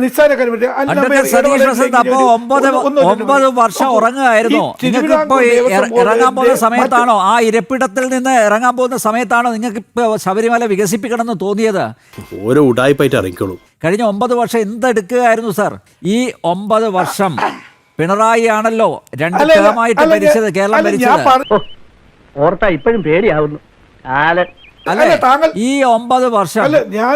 നിസ്സാര കാര്യം. അപ്പോ 9 വർഷം ഉറങ്ങുകയായിരുന്നു. നിങ്ങൾക്ക് ഇപ്പോ ഇറങ്ങാൻ പോകുന്ന സമയത്താണോ, ആ ഇരപ്പിടത്തിൽ നിന്ന് ഇറങ്ങാൻ പോകുന്ന സമയത്താണോ നിങ്ങൾക്ക് ഇപ്പൊ ശബരിമല വികസിപ്പിക്കണം എന്ന് തോന്നിയത്? ഓരോ ഉടായിപ്പായിട്ട് ഇറങ്ങിക്കോളൂ. കഴിഞ്ഞ 9 വർഷം എന്തെടുക്കുകയായിരുന്നു സാർ? ഈ 9 വർഷം പിണറായി ആണല്ലോ 2 ടേമായിട്ട് ഭരിച്ചത്, കേരളം ഭരിച്ചത്. ഓർത്താ ഇപ്പോഴും പേടിയാവുന്നു. അല്ലെ, ഈ 9 വർഷം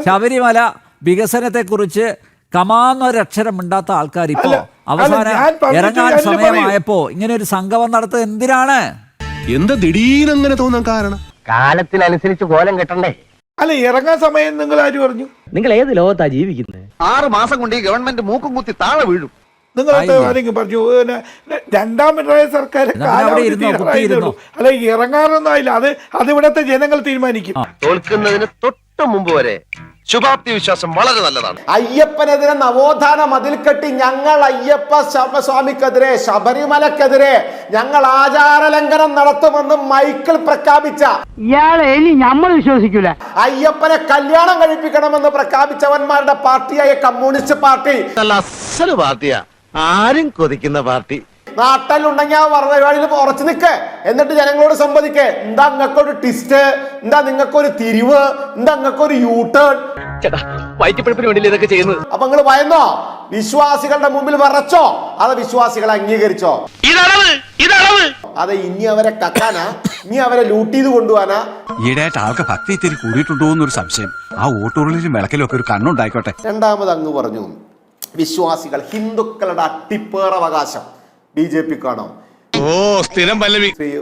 ശബരിമല വികസനത്തെ കുറിച്ച് കമാന്നൊരക്ഷരം മിണ്ടാത്ത ആൾക്കാർ ഇപ്പോ അവസാനം ഇറങ്ങാൻ സമയമായപ്പോ ഇങ്ങനെ ഒരു സംഗമം നടത്തുന്നത് എന്തിനാണ്? എന്താ ദിടീരങ്ങനെ തോന്നാൻ കാരണം? കാലത്തിനനുസരിച്ച് കോലം കെട്ടണ്ടേ? അല്ല, ഇറങ്ങാൻ സമയം നിങ്ങൾ ആര് പറഞ്ഞു? നിങ്ങൾ ഏത് ലോകത്താ ജീവിക്കുന്നത്? 6 മാസം കൊണ്ട് ഈ ഗവൺമെന്റ് മൂക്കും കുത്തി താഴെ വീഴും. നിങ്ങൾ ആരെങ്കിലും പറഞ്ഞു രണ്ടാം പിണറായി സർക്കാർ അല്ല ഇറങ്ങാറൊന്നും ആയില്ല. അത് ഇവിടത്തെ ജനങ്ങൾ തീരുമാനിക്കും. തോൽക്കുന്നതിന് തൊട്ട് മുമ്പ് വരെ ശുഭാപ്തി വിശ്വാസം വളരെ നല്ലതാണ്. അയ്യപ്പനെതിരെ നവോത്ഥാന മതിൽ കെട്ടി ഞങ്ങൾ അയ്യപ്പ സ്വാമിക്കെതിരെ, ശബരിമലക്കെതിരെ ഞങ്ങൾ ആചാരലംഘനം നടത്തുമെന്ന് മൈക്കിൾ പ്രഖ്യാപിച്ച ഇയാളെ നമ്മൾ വിശ്വസിക്കൂല. അയ്യപ്പനെ കല്യാണം കഴിപ്പിക്കണമെന്ന് പ്രഖ്യാപിച്ചവന്മാരുടെ പാർട്ടിയായ കമ്മ്യൂണിസ്റ്റ് പാർട്ടി അസല് പാർട്ടിയാ, ആരും കൊതിക്കുന്ന പാർട്ടി. നാട്ടിലുണ്ടെങ്കിൽ വഴിയിൽ ഉറച്ചു നിൽക്ക്, എന്നിട്ട് ജനങ്ങളോട് സംവദിക്കേ. എന്താ നിങ്ങൾക്കൊരു ട്വിസ്റ്റ്, എന്താ നിങ്ങൾക്കൊരു തിരിവ്, എന്താ നിങ്ങൾക്കൊരു യൂട്ടേൺ? ഇതൊക്കെ ചെയ്യുന്നത് അപ്പൊ നിങ്ങൾ ഭയന്നോ? വിശ്വാസികളുടെ മുമ്പിൽ വിറച്ചോ? അത് വിശ്വാസികളെ അംഗീകരിച്ചോ? അതെ, ഇനി അവരെ കക്കാനാ, ഇനി അവരെ ലൂട്ട് ചെയ്ത് കൊണ്ടുപോകാനാ? ഈടായിട്ട് ആൾക്ക് ഭക്തി ഇത്തിരി കൂടിയിട്ടുണ്ടോ എന്നൊരു സംശയം. ആ ഓട്ടോറിലും വിളക്കിലും ഒക്കെ ഒരു കണ്ണുണ്ടായിക്കോട്ടെ. രണ്ടാമത് അങ്ങ് പറഞ്ഞു, വിശ്വാസികൾ ഹിന്ദുക്കളുടെ അട്ടിപ്പേറവകാശം BJP കാണോ?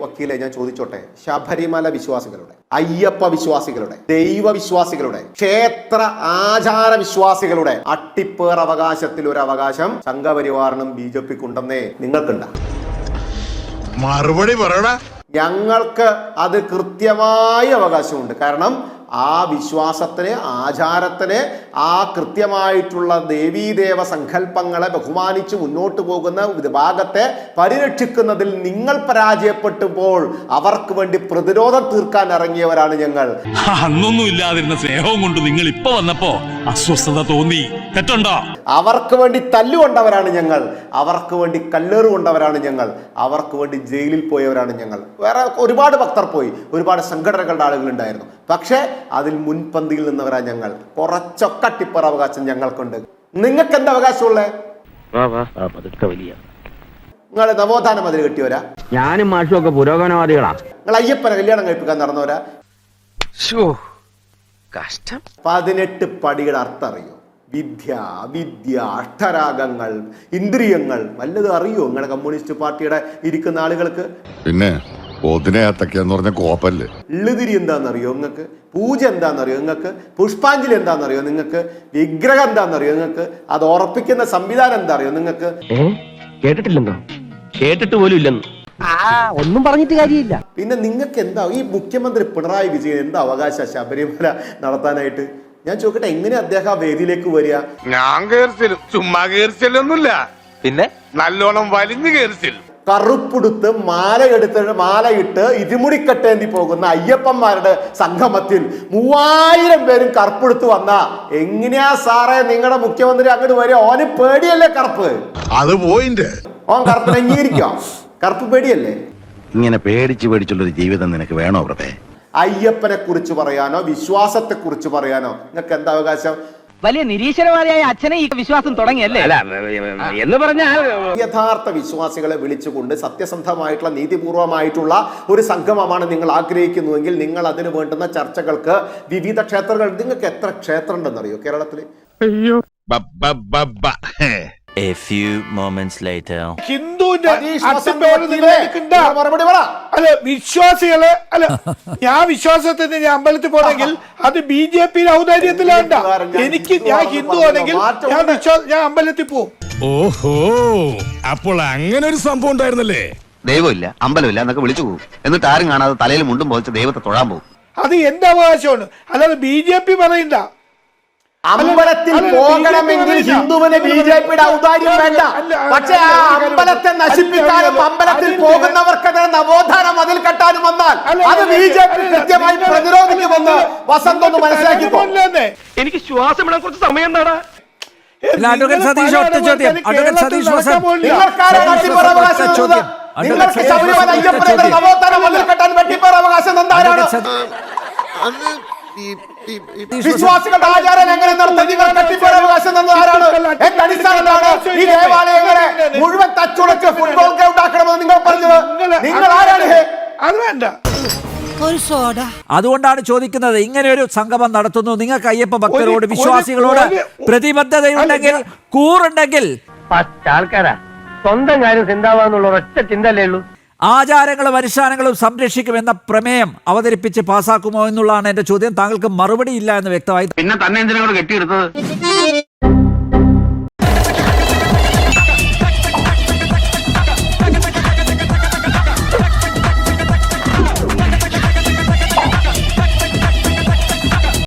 വക്കീലെ, ഞാൻ ചോദിച്ചോട്ടെ, ശബരിമല വിശ്വാസികളുടെ, അയ്യപ്പ വിശ്വാസികളുടെ, ദൈവ വിശ്വാസികളുടെ, ക്ഷേത്ര ആചാര വിശ്വാസികളുടെ അട്ടിപ്പേറവകാശത്തിൽ ഒരു അവകാശം സംഘപരിവാറിനും BJPക്ക് ഉണ്ടെന്നേ നിങ്ങൾക്കുണ്ട? മറുപടി പറയണ. ഞങ്ങൾക്ക് അത് കൃത്യമായ അവകാശമുണ്ട്. കാരണം ആ വിശ്വാസത്തിന്, ആചാരത്തിന്, ആ കൃത്യമായിട്ടുള്ള ദേവീദേവ സങ്കല്പങ്ങളെ ബഹുമാനിച്ച് മുന്നോട്ട് പോകുന്ന വിഭാഗത്തെ പരിരക്ഷിക്കുന്നതിൽ നിങ്ങൾ പരാജയപ്പെട്ടപ്പോൾ അവർക്ക് വേണ്ടി പ്രതിരോധം തീർക്കാൻ ഇറങ്ങിയവരാണ് ഞങ്ങൾ. അന്നൊന്നും ഇല്ലാതിരുന്ന സ്നേഹവും കൊണ്ട് നിങ്ങൾ ഇപ്പൊ വന്നപ്പോ അസ്വസ്ഥത തോന്നി, തെറ്റുണ്ടോ? അവർക്ക് വേണ്ടി തല്ലുകൊണ്ടവരാണ് ഞങ്ങൾ, അവർക്ക് വേണ്ടി കല്ലേറ് കൊണ്ടവരാണ് ഞങ്ങൾ, അവർക്ക് വേണ്ടി ജയിലിൽ പോയവരാണ് ഞങ്ങൾ. വേറെ ഒരുപാട് ഭക്തർ പോയി, ഒരുപാട് സംഘടനകളുടെ ആളുകൾ ഉണ്ടായിരുന്നു. പക്ഷേ അതിൽ മുൻപന്തിയിൽ നിന്നവരാ ഞങ്ങൾ. കുറച്ചൊക്കെ അട്ടിപ്പറ അവകാശം ഞങ്ങൾക്കുണ്ട്. നിങ്ങൾക്ക് എന്താ അവകാശമുള്ളേ? നിങ്ങൾ നവോത്ഥാന മതിൽ കെട്ടിയവരാ? ഞാനും മാഷും ഒക്കെ പുരോഗമനവാദികളാ. നിങ്ങൾ അയ്യപ്പനെ കല്യാണം കഴിപ്പിക്കാൻ നടന്നവരാ? 18 പടിയുടെ അർത്ഥം അറിയോ? വിദ്യ, അവിദ്യ, അഷ്ടരാഗങ്ങൾ, ഇന്ദ്രിയങ്ങൾ വല്ലതും അറിയോ നിങ്ങളുടെ കമ്മ്യൂണിസ്റ്റ് പാർട്ടിയുടെ ഇരിക്കുന്ന ആളുകൾക്ക്? പിന്നെ എള്ളുതിരി എന്താണെന്നറിയോ നിങ്ങൾക്ക്? പൂജ എന്താണെന്നറിയോ നിങ്ങൾക്ക്? പുഷ്പാഞ്ജലി എന്താണെന്നറിയോ നിങ്ങൾക്ക്? വിഗ്രഹം എന്താണെന്നറിയോ നിങ്ങൾക്ക്? അത് ഉറപ്പിക്കുന്ന സംവിധാനം എന്താ അറിയോ നിങ്ങൾക്ക്? കേട്ടിട്ടില്ലെന്നോ? കേട്ടിട്ട് പോലും ഇല്ലെന്ന്. ഒന്നും പറഞ്ഞിട്ട് കാര്യമില്ല. പിന്നെ നിങ്ങൾക്ക് എന്താ, ഈ മുഖ്യമന്ത്രി പിണറായി വിജയൻ എന്താ അവകാശ ശബരിമല നടത്താനായിട്ട്? ഞാൻ ചോദിക്കട്ടെ, എങ്ങനെ അദ്ദേഹം ആ വേദിയിലേക്ക് വരിക? ഞാൻ കേറിച്ചിലും ചുമ്മാ കേറിച്ചില്ലൊന്നുമില്ല, പിന്നെ നല്ലോണം വലിഞ്ഞു കേറിച്ചില്ല. കറുപ്പെടുത്ത് മാലയിട്ട് ഇരുമുടിക്കെട്ടേന്തി പോകുന്ന അയ്യപ്പന്മാരുടെ സംഗമത്തിൽ 3000 പേരും കറുപ്പെടുത്ത് വന്ന എങ്ങനെയാ സാറേ നിങ്ങളുടെ മുഖ്യമന്ത്രി അങ്ങോട്ട് വരിക? ഓന് പേടിയല്ലേ കറുപ്പ്? അത് പോയിന്റ്. ഓൻ കറുപ്പിനെ അംഗീകരിക്കോ? കറുപ്പ് പേടിയല്ലേ? ഇങ്ങനെ പേടിച്ചുള്ളൊരു ജീവിതം നിനക്ക് വേണോ പ്രഭേ? അയ്യപ്പനെ കുറിച്ച് പറയാനോ വിശ്വാസത്തെ കുറിച്ച് പറയാനോ നിങ്ങൾക്ക് എന്താ അവകാശം? വലിയ നിരീശ്വരവാദിയായ അച്ഛനെ ഈ വിശ്വാസം തുടങ്ങിയല്ലേ എന്ന് പറഞ്ഞാൽ യഥാർത്ഥ വിശ്വാസികളെ വിളിച്ചുകൊണ്ട് സത്യസന്ധമായിട്ടുള്ള നീതിപൂർവമായിട്ടുള്ള ഒരു സംഗമമാണ് നിങ്ങൾ ആഗ്രഹിക്കുന്നുവെങ്കിൽ നിങ്ങൾ അതിന് വേണ്ടുന്ന ചർച്ചകൾക്ക് വിവിധ ക്ഷേത്രങ്ങൾ, നിങ്ങൾക്ക് എത്ര ക്ഷേത്രം ഉണ്ടെന്നറിയോ കേരളത്തിൽ? A few moments later. ഹിന്ദുവിന്റെ അല്ല വിശ്വാസികളെ, അല്ല ഞാൻ വിശ്വാസത്തിന് ഞാൻ അമ്പലത്തിൽ പോണെങ്കിൽ അത് BJP ഔദാര്യത്തിലാണ്ട. ഞാൻ ഹിന്ദു ആണെങ്കിൽ ഞാൻ അമ്പലത്തിൽ പോകും. ഓഹോ, അപ്പോൾ അങ്ങനെ ഒരു സംഭവം ഉണ്ടായിരുന്നല്ലേ? ദൈവമില്ല, അമ്പലമില്ല എന്നൊക്കെ വിളിച്ചു പോകും. എന്നിട്ട് ആരും കാണാതെ തലയിൽ മുണ്ടും പോലത്തെ ദൈവത്തെ തൊഴാൻ പോകും. അത് എന്റെ അവകാശമാണ്, അല്ലാതെ BJP പറയണ്ട. അമ്പലത്തിൽ പോകണമെങ്കിൽ ഹിന്ദുവിന് BJPയുടെ ഔദാര്യം വേണ്ട. പക്ഷേ ആ അമ്പലത്തെ നശിപ്പിക്കാനും അമ്പലത്തിൽ പോകുന്നവർക്കെതിരെ നവോത്ഥാന മതിൽ കെട്ടാനും വന്നാൽ അത് BJP കൃത്യമായി പ്രതിരോധിക്കുമെന്ന് വസന്ത് ഒന്ന് മനസ്സിലാക്കിക്കോ. എനിക്ക് ശ്വാസം വിടാൻ കുറച്ച് സമയം എന്താടാ? ഇല്ല, അഡ്വക്കേറ്റ് സതീഷ് ഒറ്റ ചോദ്യം. അഡ്വക്കേറ്റ് സതീഷ് വസൻ. നിങ്ങൾക്കാരാണ് വെട്ടിപ്പേർ അവകാശം തന്നത്? നിങ്ങൾക്ക് ശബരിമല അയ്യപ്പനെ നവോത്ഥാന മതിൽ കെട്ടാൻ വെട്ടിപ്പേർ അവകാശം തന്നതാരാണ്? വിശ്വാസികളുടെ ആചാരം എങ്ങനെ നടത്തി നിങ്ങൾ കെട്ടിപ്പേർ അവകാശം തന്നതാരാണ്? എന്റെ അടിസ്ഥാനത്തിലാണ് ഈ ദേവാലയങ്ങളെ മുഴുവൻ തച്ചുടച്ച് ഫുട്ബോൾ ഗ്രൗണ്ട് ആക്കണമെന്ന് നിങ്ങൾ പറഞ്ഞത്? നിങ്ങൾ ആരാണ്? അത് വേണ്ട. അതുകൊണ്ടാണ് ചോദിക്കുന്നത്, ഇങ്ങനെ ഒരു സംഗമം നടത്തുന്നു, നിങ്ങൾക്ക് അയ്യപ്പ ഭക്തരോട് വിശ്വാസികളോട് പ്രതിബദ്ധതയുണ്ടെങ്കിൽ, കൂറുണ്ടെങ്കിൽ, ആൾക്കാരാ സ്വന്തം കാര്യം ചിന്താവാന്നുള്ള ഒറ്റ ചിന്തല്ലേ ഉള്ളൂ. ആചാരങ്ങളും അനുഷ്ഠാനങ്ങളും സംരക്ഷിക്കുമെന്ന പ്രമേയം അവതരിപ്പിച്ച് പാസ്സാക്കുമോ എന്നുള്ളതാണ് എന്റെ ചോദ്യം. താങ്കൾക്ക് മറുപടി ഇല്ല എന്ന് വ്യക്തമായി. പിന്നെ തന്നെ എന്തിനാ കെട്ടിയെടുത്തത്?